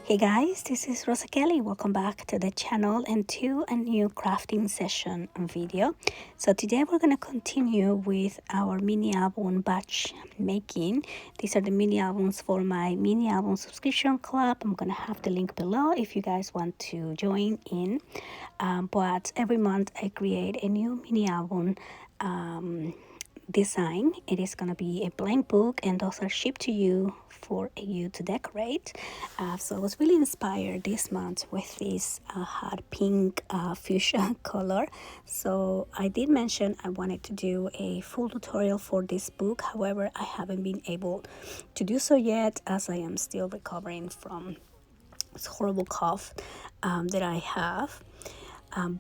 Hey guys, this is Rosa Kelly. Welcome back to the channel and to a new crafting session video. So today we're going to continue with our mini album batch making. These are the mini albums for my mini album subscription club. I'm going to have the link below if you guys want to join in. But every month I create a new mini album design. It is going to be a blank book, and those are shipped to you for you to decorate. So I was really inspired this month with this hot pink fuchsia color. So I did mention I wanted to do a full tutorial for this book. However, I haven't been able to do so yet, as I am still recovering from this horrible cough that I have.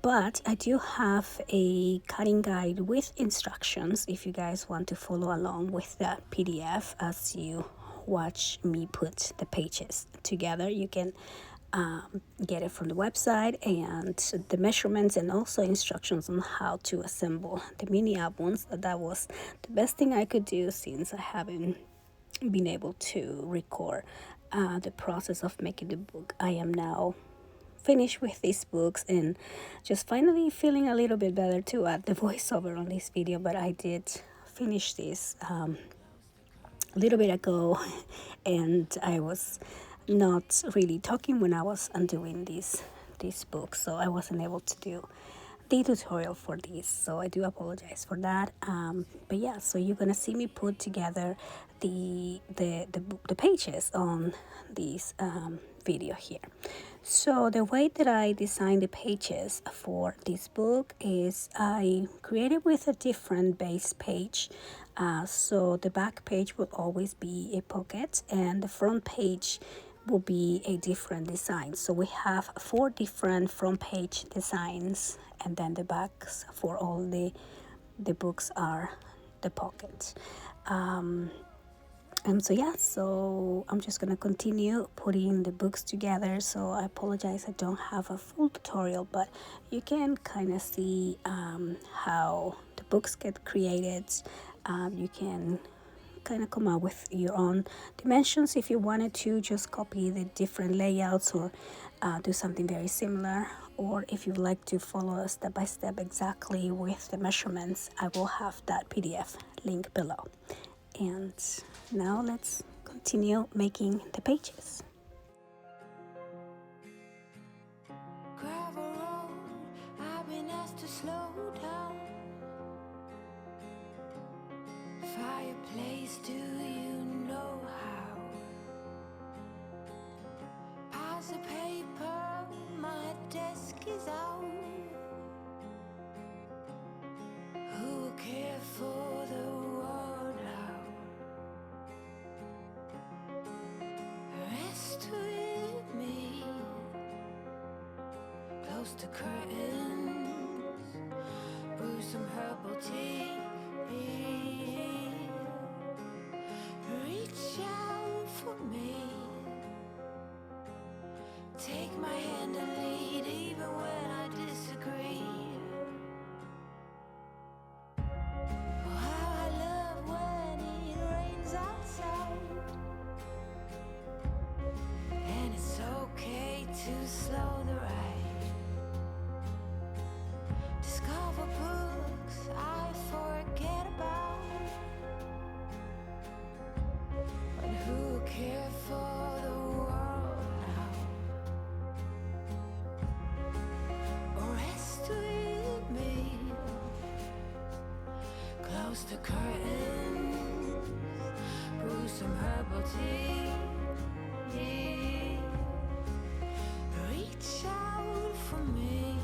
But I do have a cutting guide with instructions if you guys want to follow along with the PDF as you watch me put the pages together. You can get it from the website, and the measurements and also instructions on how to assemble the mini albums. That was the best thing I could do since I haven't been able to record the process of making the book. I am now finished with these books and just finally feeling a little bit better to add the voiceover on this video. But I did finish this a little bit ago and I was not really talking when I was undoing these books, so I wasn't able to do the tutorial for this, so I do apologize for that. But yeah, so you're gonna see me put together the pages on this video here. So the way that I designed the pages for this book is I created with a different base page. So the back page will always be a pocket and the front page will be a different design. So we have 4 different front page designs, and then the backs for all the books are the pockets. And so yeah, so I'm just gonna continue putting the books together. So I apologize I don't have a full tutorial, but you can kind of see how the books get created. You can kind of come up with your own dimensions if you wanted to just copy the different layouts, or do something very similar. Or if you'd like to follow step by step exactly with the measurements, I will have that PDF link below. And now let's continue making the pages. Gravel road, I've been asked to slow down. Fireplace, do you know how? Piles of paper, my desk is out. Who will care for the world now? Rest with me, close to curtains, brew some herbal tea. Reach out for me, take my hand and lead even when I disagree. Oh, how I love when it rains outside, and it's okay to slow the ride. Discover books I forget about, but who cares for the world now? Rest with me, close the curtains, brew some herbal tea. Reach out for me,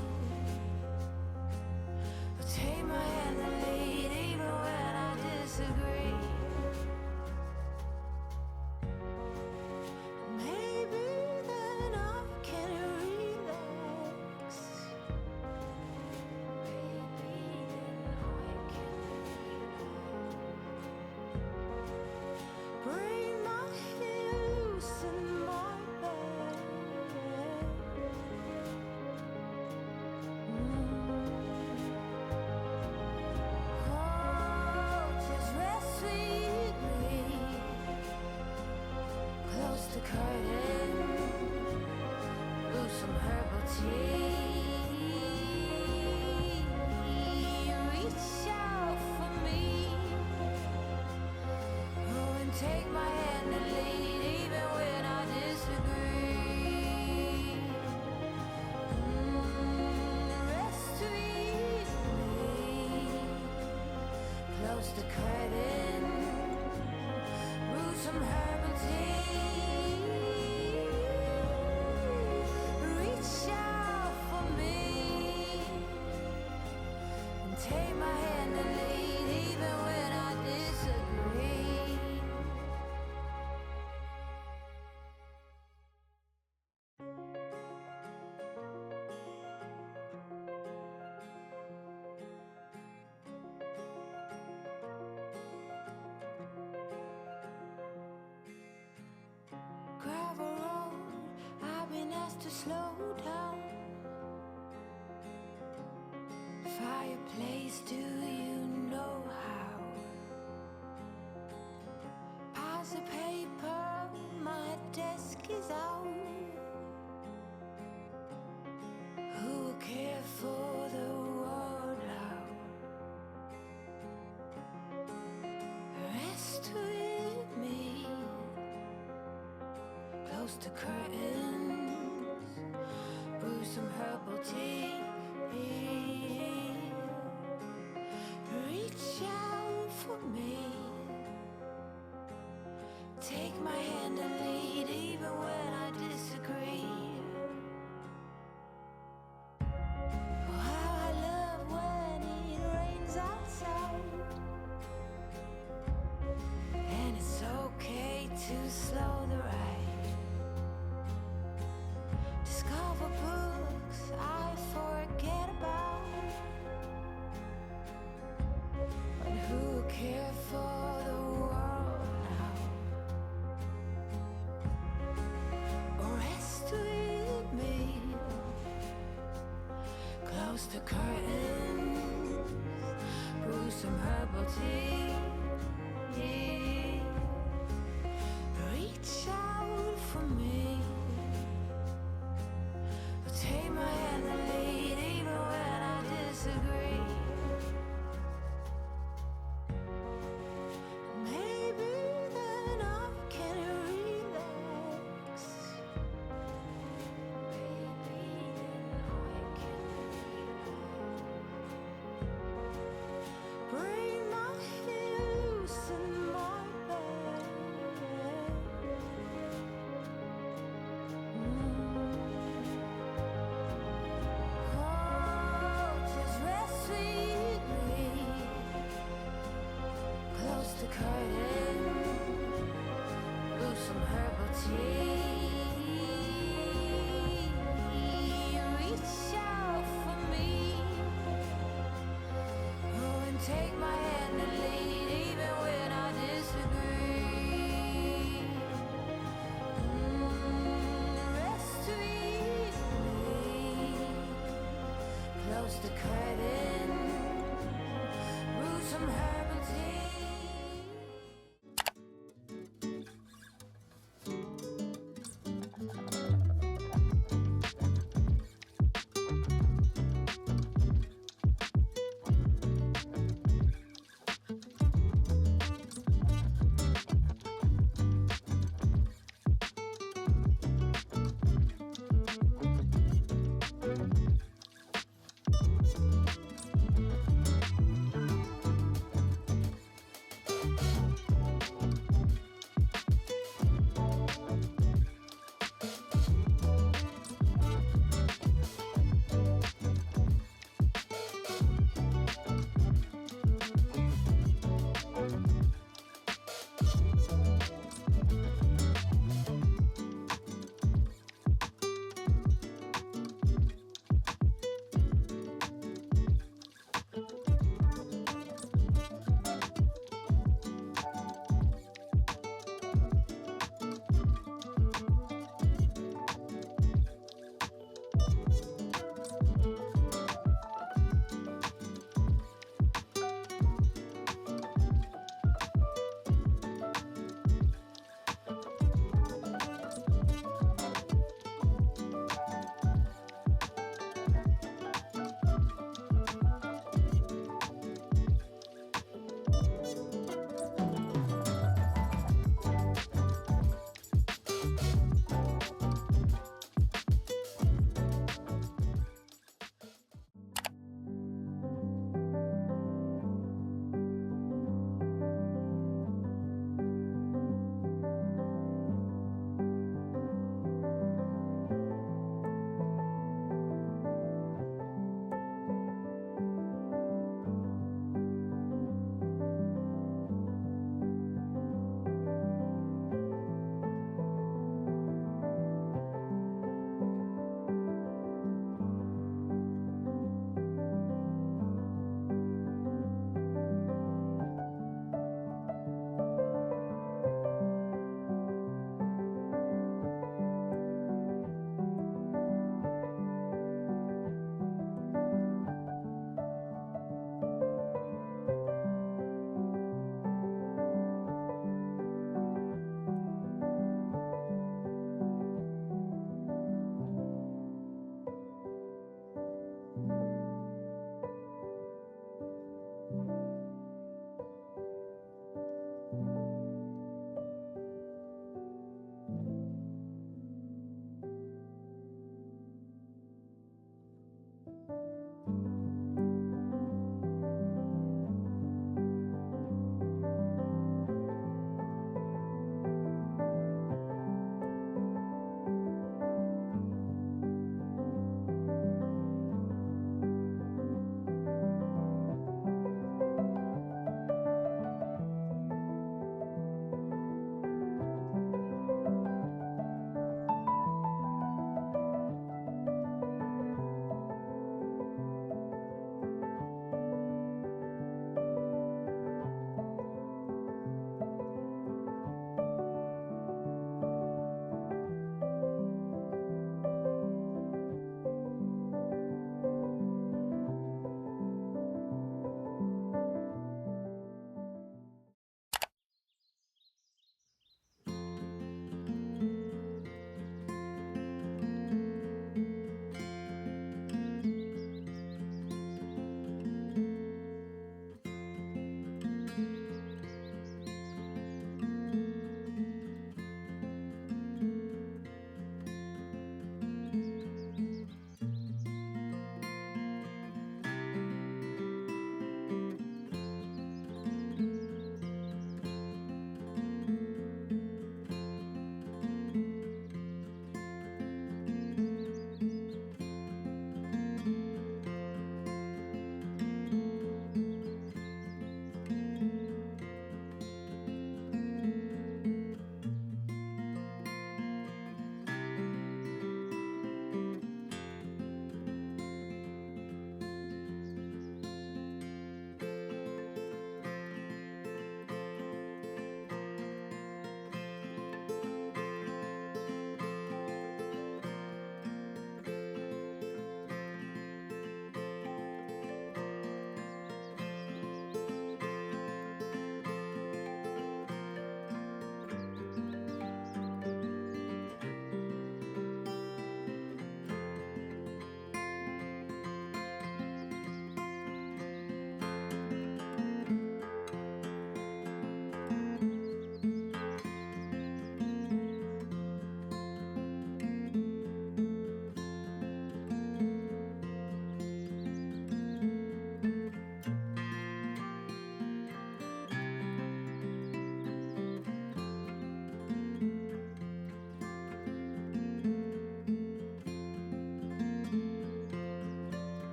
take my hand and lead even when I disagree. Maybe then I can relax. Maybe then I can relax. Bring my heels and my close the curtain, brew some herbal tea, reach out for me, and take my hand and lead even when I disagree. Gravel road, I've been asked to slow down. Fireplace, do you know how? Piles of paper, my desk is out. Who will care for the world out? Rest with me, close the curtains, brew some herbal tea, reach out for me, take my hand and lead even when I disagree. Oh, how I love when it rains outside, and it's okay to slow the ride. Discover books I forget about, but who care for the world now? Rest with me, close the curtains, brew some herbal tea, reach out for me, take my hand and lead even when I disagree. Maybe then I can relax. Maybe then I can relax. Bring my hair loose in my bed. Oh, just rest with me, close the curtain, brew some herbal tea, reach out for me, oh, and take my hand and lead even when I disagree. Rest with me, close the curtain, brew some herbal tea.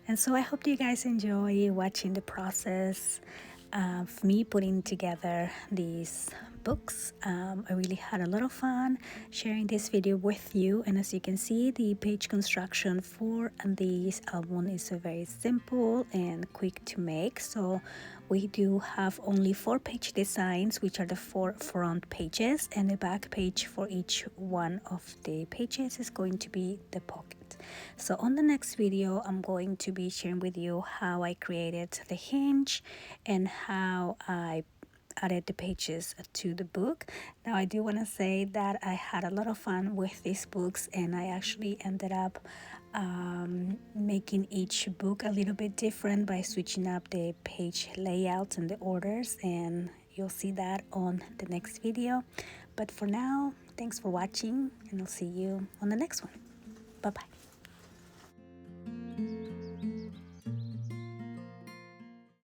And so I hope you guys enjoy watching the process of me putting together these books. I really had a lot of fun sharing this video with you, and as you can see, the page construction for this album is very simple and quick to make. So we do have only 4-page designs, which are the 4 front pages, and the back page for each one of the pages is going to be the pocket. So on the next video, I'm going to be sharing with you how I created the hinge and how I added the pages to the book. Now I do want to say that I had a lot of fun with these books, and I actually ended up making each book a little bit different by switching up the page layouts and the orders, and you'll see that on the next video. But for now, thanks for watching, and I'll see you on the next one. Bye bye.